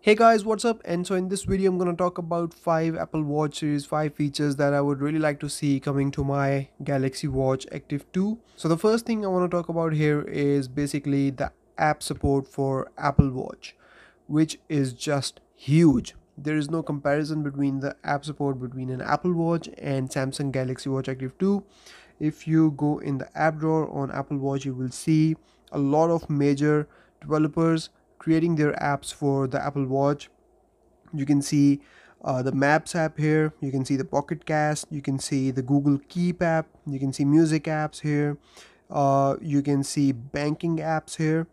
Hey guys, what's up? And so in this video, I'm going to talk about 5 Apple Watch Series 5 features that I would really like to see coming to my Galaxy Watch Active 2. So the first thing I want to talk about here is basically the app support for Apple Watch, which is just huge. There is no comparison between the app support between an Apple Watch and Samsung Galaxy Watch Active 2. If you go in the app drawer on Apple Watch, you will see a lot of major developers creating their apps for the Apple Watch. You can see the Maps app here, you can see the Pocket Cast, you can see the Google Keep app, you can see music apps here, you can see banking apps here,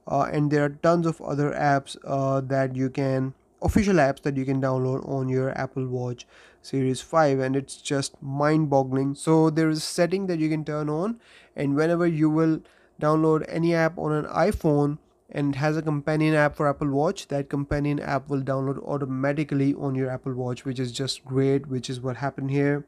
and there are tons of other apps that you can official apps that you can download on your Apple Watch Series 5, and it's just mind boggling. So there is a setting that you can turn on, and whenever you will download any app on an iPhone and it has a companion app for Apple Watch, that companion app will download automatically on your Apple Watch, which is just great, which is what happened here.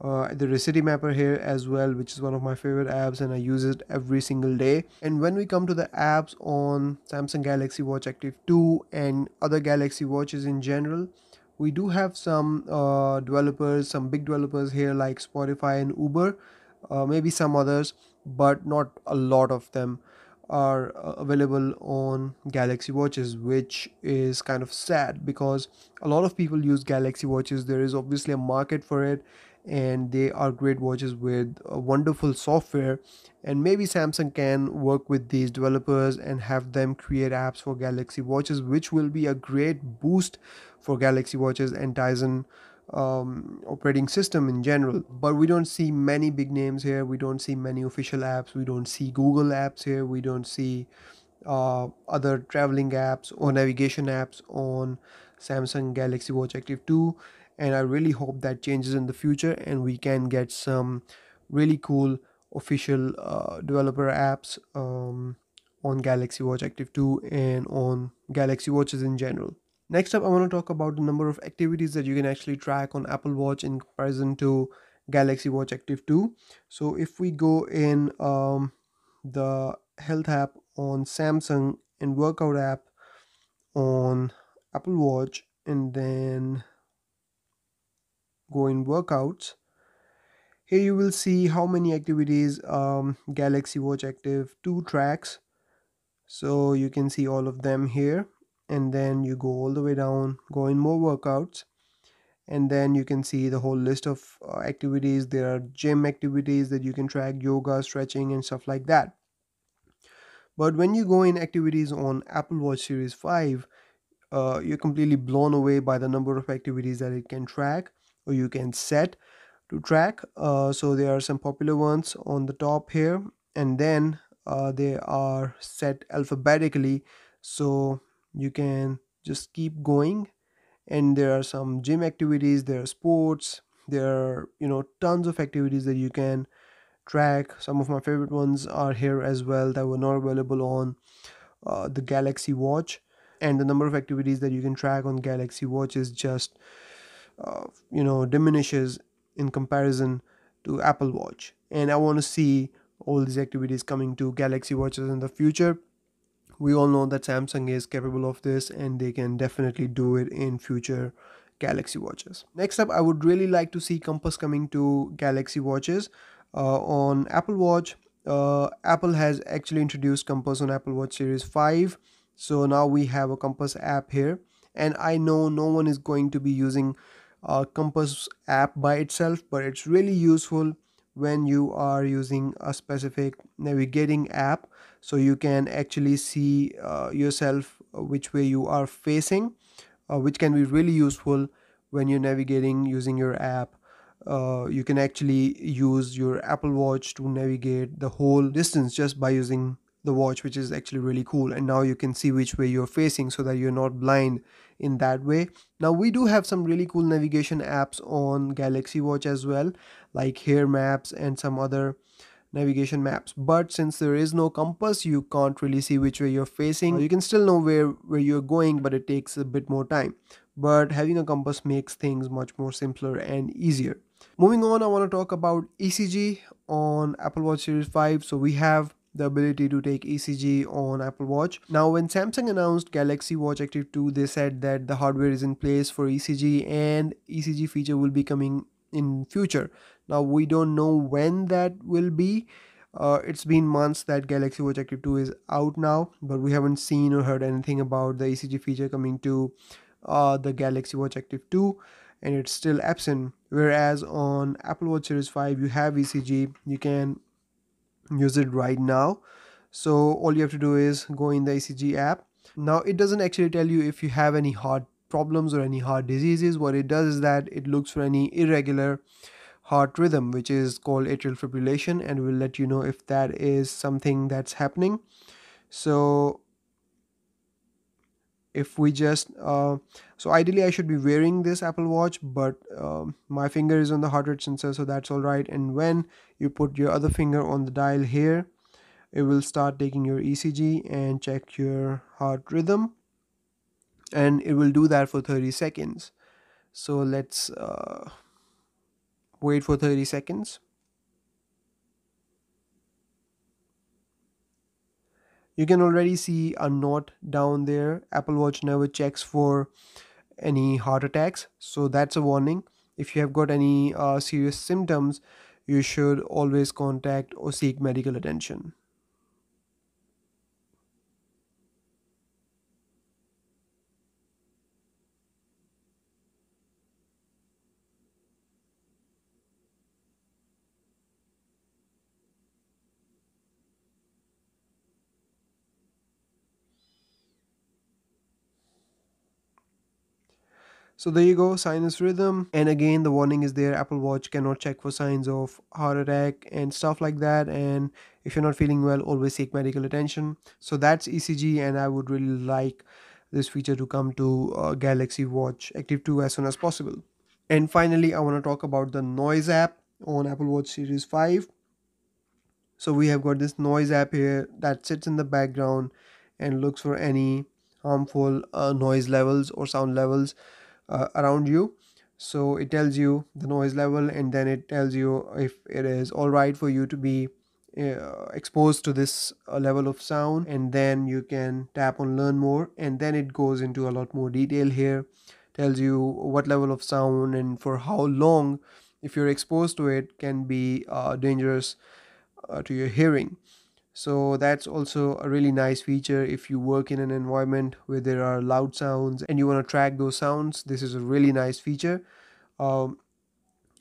There is City Mapper here as well, which is one of my favorite apps, and I use it every single day. And when we come to the apps on Samsung Galaxy Watch Active 2 and other Galaxy Watches in general, we do have some developers, some big developers here like Spotify and Uber, maybe some others, but not a lot of them are available on Galaxy Watches, which is kind of sad because a lot of people use Galaxy Watches. There is obviously a market for it, and they are great watches with wonderful software. And maybe Samsung can work with these developers and have them create apps for Galaxy Watches, which will be a great boost for Galaxy Watches and Tizen operating system in general. But we don't see many big names here, we don't see many official apps, we don't see Google apps here, we don't see other traveling apps or navigation apps on Samsung Galaxy Watch Active 2. And I really hope that changes in the future and we can get some really cool official developer apps on Galaxy Watch Active 2 and on Galaxy Watches in general. Next up, I want to talk about the number of activities that you can actually track on Apple Watch in comparison to Galaxy Watch Active 2. So if we go in the health app on Samsung and workout app on Apple Watch, and then go in workouts, here you will see how many activities Galaxy Watch Active 2 tracks. So you can see all of them here, and then you go all the way down, go in more workouts, and then you can see the whole list of activities. There are gym activities that you can track, yoga, stretching, and stuff like that. But when you go in activities on Apple Watch Series 5, you're completely blown away by the number of activities that it can track or you can set to track. So there are some popular ones on the top here, and then they are set alphabetically, so you can just keep going. And there are some gym activities, there are sports, there are tons of activities that you can track. Some of my favorite ones are here as well that were not available on the Galaxy Watch. And the number of activities that you can track on Galaxy Watch is just diminishes in comparison to Apple Watch. And I want to see all these activities coming to Galaxy Watches in the future. We all know that Samsung is capable of this and they can definitely do it in future Galaxy Watches. Next up, I would really like to see compass coming to Galaxy Watches. On Apple Watch, Apple has actually introduced compass on Apple Watch Series 5. So now we have a compass app here, and I know no one is going to be using a compass app by itself, but it's really useful when you are using a specific navigating app, so you can actually see yourself which way you are facing, which can be really useful when you're navigating using your app. You can actually use your Apple Watch to navigate the whole distance just by using the watch, which is actually really cool. And now you can see which way you're facing so that you're not blind in that way. Now we do have some really cool navigation apps on Galaxy Watch as well, like Hair Maps and some other navigation maps. But since there is no compass, you can't really see which way you're facing. You can still know where you're going, but it takes a bit more time. But having a compass makes things much more simpler and easier. Moving on, I want to talk about ECG on Apple Watch Series 5. So we have the ability to take ECG on Apple Watch. Now, when Samsung announced Galaxy Watch Active 2, they said that the hardware is in place for ECG and ECG feature will be coming in future. Now, we don't know when that will be. It's been months that Galaxy Watch Active 2 is out now, but we haven't seen or heard anything about the ECG feature coming to the Galaxy Watch Active 2, and it's still absent. Whereas on Apple Watch Series 5, you have ECG, you can use it right now. So all you have to do is go in the ECG app. Now, it doesn't actually tell you if you have any heart problems or any heart diseases. What it does is that it looks for any irregular heart rhythm, which is called atrial fibrillation, and will let you know if that is something that's happening. So if we just so ideally I should be wearing this Apple Watch, but my finger is on the heart rate sensor, so that's all right. And when you put your other finger on the dial here, it will start taking your ECG and check your heart rhythm, and it will do that for 30 seconds. So let's wait for 30 seconds. You can already see a note down there: Apple Watch never checks for any heart attacks. So that's a warning. If you have got any serious symptoms, you should always contact or seek medical attention. So there you go, sinus rhythm. And again, the warning is there: Apple Watch cannot check for signs of heart attack and stuff like that. And if you're not feeling well, always seek medical attention. So that's ECG, and I would really like this feature to come to Galaxy Watch Active 2 as soon as possible. And finally, I want to talk about the noise app on Apple Watch Series 5. So we have got this noise app here that sits in the background and looks for any harmful noise levels or sound levels around you. So it tells you the noise level, and then it tells you if it is all right for you to be exposed to this level of sound, and then you can tap on learn more, and then it goes into a lot more detail here, tells you what level of sound and for how long, if you're exposed to it, can be dangerous to your hearing. So that's also a really nice feature if you work in an environment where there are loud sounds and you want to track those sounds. This is a really nice feature. um,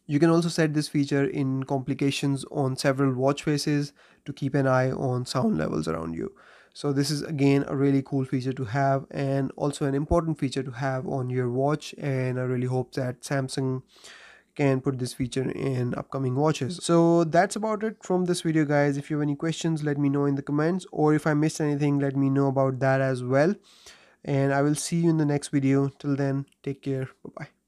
you can also set this feature in complications on several watch faces to keep an eye on sound levels around you. So this is again a really cool feature to have, and also an important feature to have on your watch, and I really hope that Samsung can put this feature in upcoming watches. So that's about it from this video, guys. If you have any questions, let me know in the comments, or if I missed anything, let me know about that as well. And I will see you in the next video. Till then, take care. Bye bye.